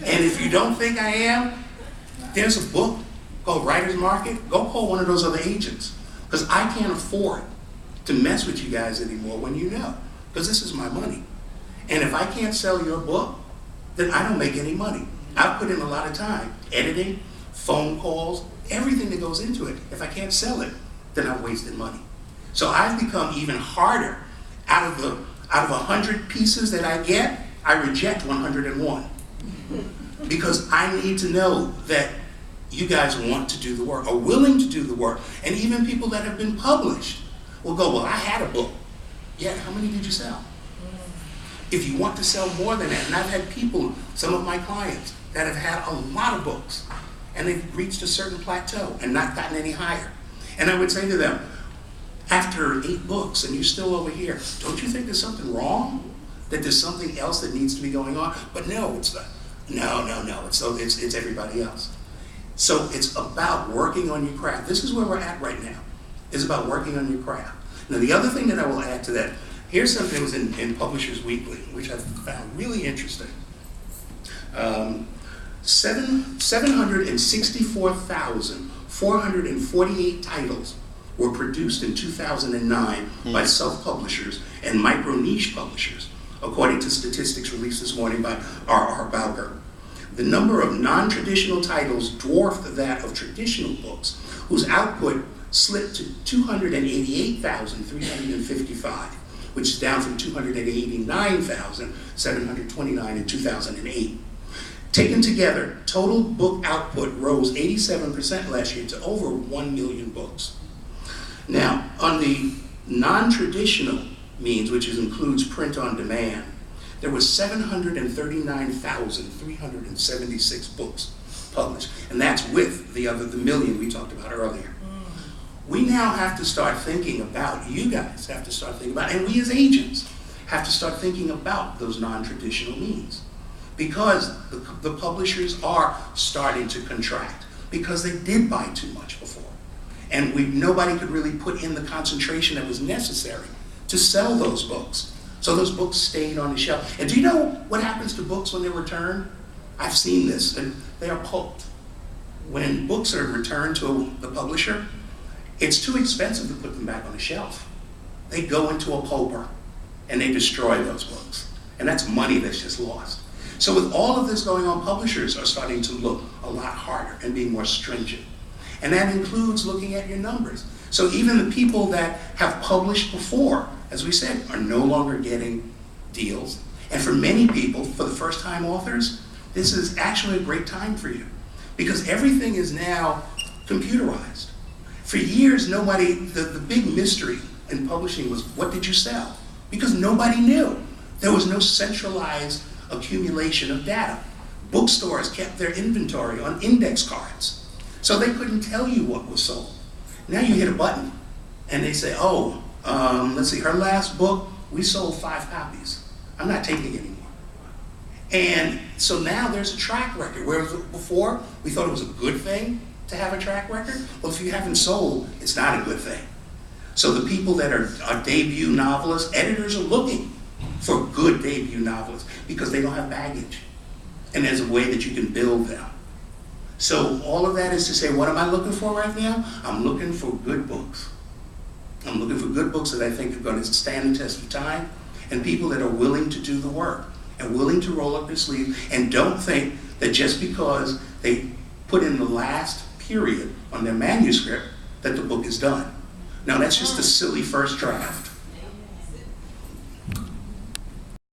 And if you don't think I am, there's a book called Writer's Market. Go call one of those other agents. Because I can't afford to mess with you guys anymore when you know. Because this is my money. And if I can't sell your book, then I don't make any money. I've put in a lot of time, editing, phone calls, everything that goes into it. If I can't sell it, then I've wasted money. So I've become even harder. Out of 100 pieces that I get, I reject 101. Because I need to know that you guys want to do the work, are willing to do the work. And even people that have been published will go, well, I had a book. Yeah, how many did you sell? If you want to sell more than that, and I've had people, some of my clients, that have had a lot of books, and they've reached a certain plateau and not gotten any higher. And I would say to them, after 8 books and you're still over here, don't you think there's something wrong? That there's something else that needs to be going on? But no, it's not. No. It's everybody else. So it's about working on your craft. This is where we're at right now. It's about working on your craft. Now the other thing that I will add to that, here's something that was in Publishers Weekly, which I found really interesting. 764,448 titles were produced in 2009 by self-publishers and micro-niche publishers, according to statistics released this morning by R.R. Bowker. The number of non-traditional titles dwarfed that of traditional books, whose output slipped to 288,355, which is down from 289,729 in 2008. Taken together, total book output rose 87% last year to over 1 million books. Now, on the non-traditional means, which includes print on demand, there were 739,376 books published, and that's with the million we talked about earlier. We now have to start thinking about, you guys have to start thinking about, and we as agents have to start thinking about those non-traditional means. Because the publishers are starting to contract, because they did buy too much before. And nobody could really put in the concentration that was necessary to sell those books. So those books stayed on the shelf. And do you know what happens to books when they're returned? I've seen this, and they are pulped. When books are returned to the publisher, it's too expensive to put them back on the shelf. They go into a pulper, and they destroy those books. And that's money that's just lost. So with all of this going on, publishers are starting to look a lot harder and being more stringent. And that includes looking at your numbers. So even the people that have published before, as we said, are no longer getting deals. And for many people, for the first-time authors, this is actually a great time for you, because everything is now computerized. For years, the big mystery in publishing was, what did you sell? Because nobody knew. There was no centralized accumulation of data. Bookstores kept their inventory on index cards, so they couldn't tell you what was sold. Now you hit a button, and they say, let's see, her last book, we sold 5 copies. I'm not taking it anymore. And so now there's a track record, whereas before we thought it was a good thing to have a track record. Well, if you haven't sold, it's not a good thing. So the people that are debut novelists, editors are looking for good debut novelists because they don't have baggage. And there's a way that you can build them. So all of that is to say, what am I looking for right now? I'm looking for good books. I'm looking for good books that I think are going to stand the test of time, and people that are willing to do the work and willing to roll up their sleeves and don't think that just because they put in the last period on their manuscript that the book is done. Now that's just a silly first draft.